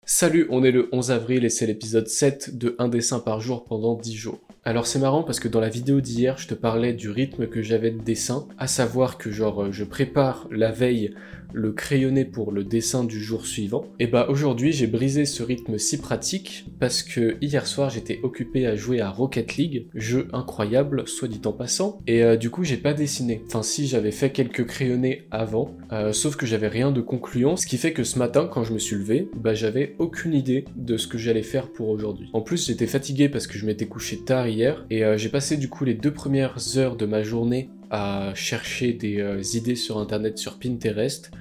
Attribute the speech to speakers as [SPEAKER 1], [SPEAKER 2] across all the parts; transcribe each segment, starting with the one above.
[SPEAKER 1] Salut, on est le 11 avril et c'est l'épisode 7 de un dessin par jour pendant 10 jours. Alors c'est marrant parce que dans la vidéo d'hier, je te parlais du rythme que j'avais de dessin, à savoir que je prépare la veille le crayonné pour le dessin du jour suivant. Et bah aujourd'hui j'ai brisé ce rythme si pratique parce que hier soir j'étais occupé à jouer à Rocket League, jeu incroyable, soit dit en passant, et du coup j'ai pas dessiné. Enfin si, j'avais fait quelques crayonnés avant, sauf que j'avais rien de concluant, ce qui fait que ce matin quand je me suis levé, bah j'avais aucune idée de ce que j'allais faire pour aujourd'hui. En plus j'étais fatigué parce que je m'étais couché tard hier, et j'ai passé du coup les 2 premières heures de ma journée à chercher des idées sur internet, sur Pinterest.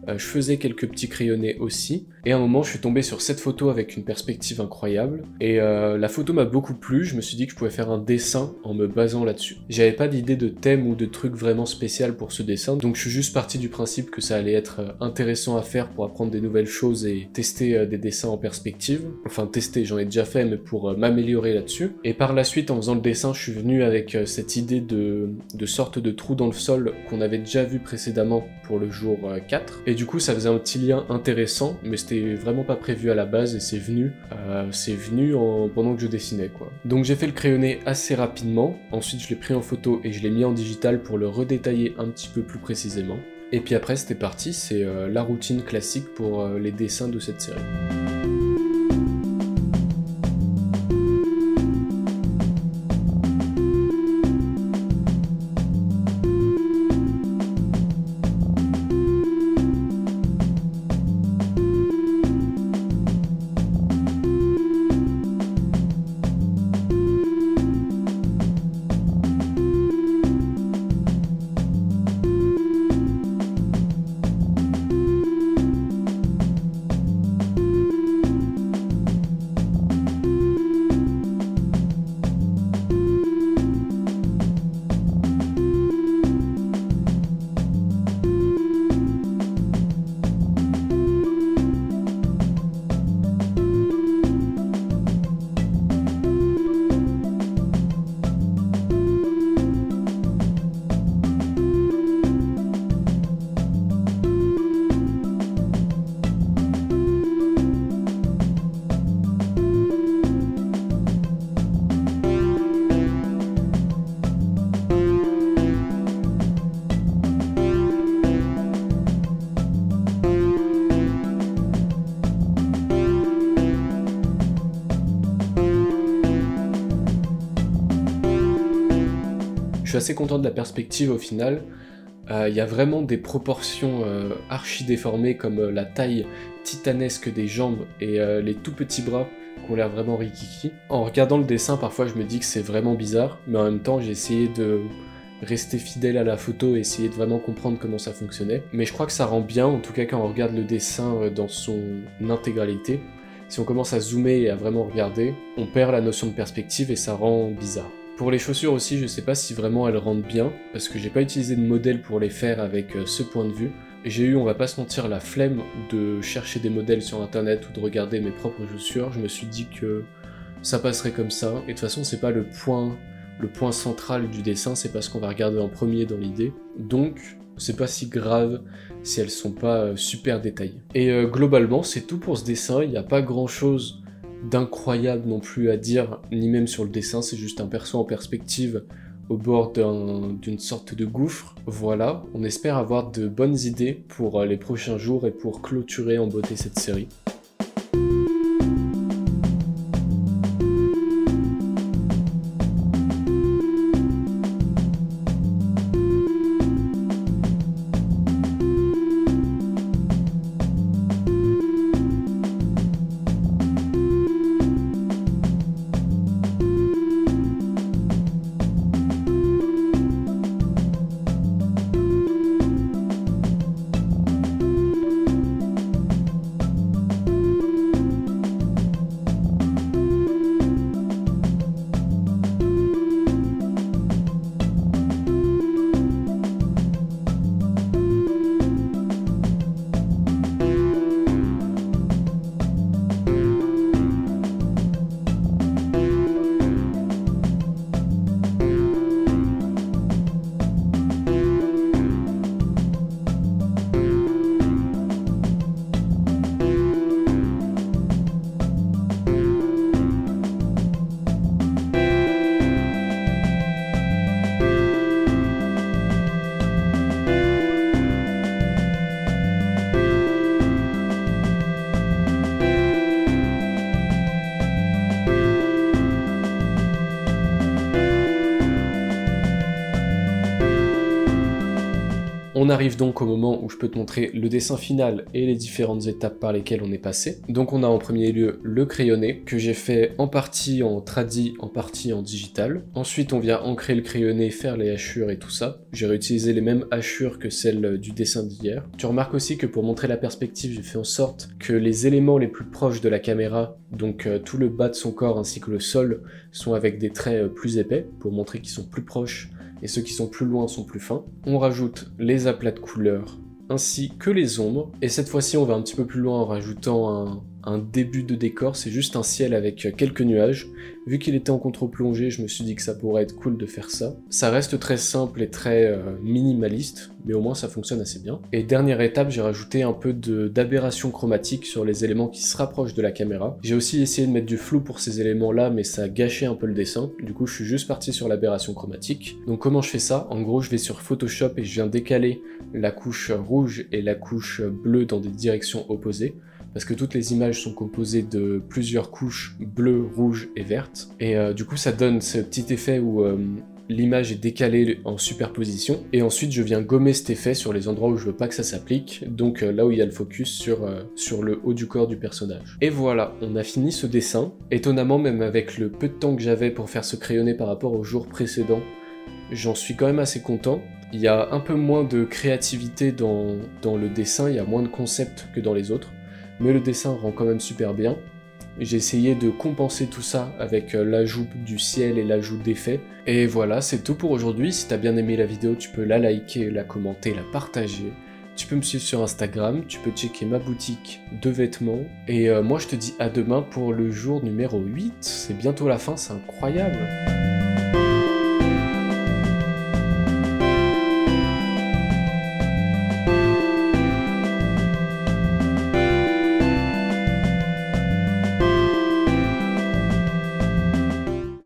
[SPEAKER 1] Je faisais quelques petits crayonnés aussi, et à un moment je suis tombé sur cette photo avec une perspective incroyable, et la photo m'a beaucoup plu. Je me suis dit que je pouvais faire un dessin en me basant là-dessus. J'avais pas d'idée de thème ou de truc vraiment spécial pour ce dessin, donc je suis juste parti du principe que ça allait être intéressant à faire pour apprendre des nouvelles choses et tester des dessins en perspective. Enfin tester, j'en ai déjà fait, mais pour m'améliorer là-dessus. Et par la suite, en faisant le dessin, je suis venu avec cette idée de sorte de trou dans le sol qu'on avait déjà vu précédemment pour le jour 4. Et du coup ça faisait un petit lien intéressant, mais c'était vraiment pas prévu à la base et c'est venu pendant que je dessinais quoi. Donc j'ai fait le crayonné assez rapidement, ensuite je l'ai pris en photo et je l'ai mis en digital pour le redétailler un petit peu plus précisément. Et puis après c'était parti, c'est la routine classique pour les dessins de cette série. Je suis assez content de la perspective au final. Il y a vraiment des proportions archi déformées, comme la taille titanesque des jambes et les tout petits bras qui ont l'air vraiment rikiki. En regardant le dessin, parfois je me dis que c'est vraiment bizarre, mais en même temps j'ai essayé de rester fidèle à la photo et essayer de vraiment comprendre comment ça fonctionnait. Mais je crois que ça rend bien, en tout cas quand on regarde le dessin dans son intégralité. Si on commence à zoomer et à vraiment regarder, on perd la notion de perspective et ça rend bizarre. Pour les chaussures aussi, je sais pas si vraiment elles rendent bien, parce que j'ai pas utilisé de modèle pour les faire avec ce point de vue. J'ai eu, on va pas se mentir, la flemme de chercher des modèles sur internet ou de regarder mes propres chaussures. Je me suis dit que ça passerait comme ça, et de toute façon c'est pas le point central du dessin, c'est pas ce qu'on va regarder en premier dans l'idée. Donc c'est pas si grave si elles sont pas super détaillées. Et globalement c'est tout pour ce dessin, il n'y a pas grand chose d'incroyable non plus à dire, ni même sur le dessin, c'est juste un perso en perspective au bord d'une sorte de gouffre. Voilà, on espère avoir de bonnes idées pour les prochains jours et pour clôturer en beauté cette série. On arrive donc au moment où je peux te montrer le dessin final et les différentes étapes par lesquelles on est passé. Donc on a en premier lieu le crayonné, que j'ai fait en partie en tradi, en partie en digital. Ensuite on vient ancrer le crayonné, faire les hachures et tout ça. J'ai réutilisé les mêmes hachures que celles du dessin d'hier. Tu remarques aussi que pour montrer la perspective, j'ai fait en sorte que les éléments les plus proches de la caméra, donc tout le bas de son corps ainsi que le sol, sont avec des traits plus épais, pour montrer qu'ils sont plus proches, et ceux qui sont plus loin sont plus fins. On rajoute les aplats de couleurs ainsi que les ombres, et cette fois-ci on va un petit peu plus loin en rajoutant un début de décor, c'est juste un ciel avec quelques nuages. Vu qu'il était en contre-plongée, je me suis dit que ça pourrait être cool de faire ça. Ça reste très simple et très minimaliste, mais au moins ça fonctionne assez bien. Et dernière étape, j'ai rajouté un peu d'aberration chromatique sur les éléments qui se rapprochent de la caméra. J'ai aussi essayé de mettre du flou pour ces éléments-là, mais ça a gâché un peu le dessin. Du coup, je suis juste parti sur l'aberration chromatique. Donc comment je fais ça? En gros, je vais sur Photoshop et je viens décaler la couche rouge et la couche bleue dans des directions opposées, parce que toutes les images sont composées de plusieurs couches bleues, rouges et vertes. Et du coup, ça donne ce petit effet où l'image est décalée en superposition. Et ensuite, je viens gommer cet effet sur les endroits où je veux pas que ça s'applique, donc là où il y a le focus sur le haut du corps du personnage. Et voilà, on a fini ce dessin. Étonnamment, même avec le peu de temps que j'avais pour faire ce crayonné par rapport au jour précédent, j'en suis quand même assez content. Il y a un peu moins de créativité dans le dessin, il y a moins de concepts que dans les autres, mais le dessin rend quand même super bien. J'ai essayé de compenser tout ça avec l'ajout du ciel et l'ajout d'effets. Et voilà, c'est tout pour aujourd'hui. Si t'as bien aimé la vidéo, tu peux la liker, la commenter, la partager. Tu peux me suivre sur Instagram, tu peux checker ma boutique de vêtements. Et moi je te dis à demain pour le jour numéro 8. C'est bientôt la fin, c'est incroyable.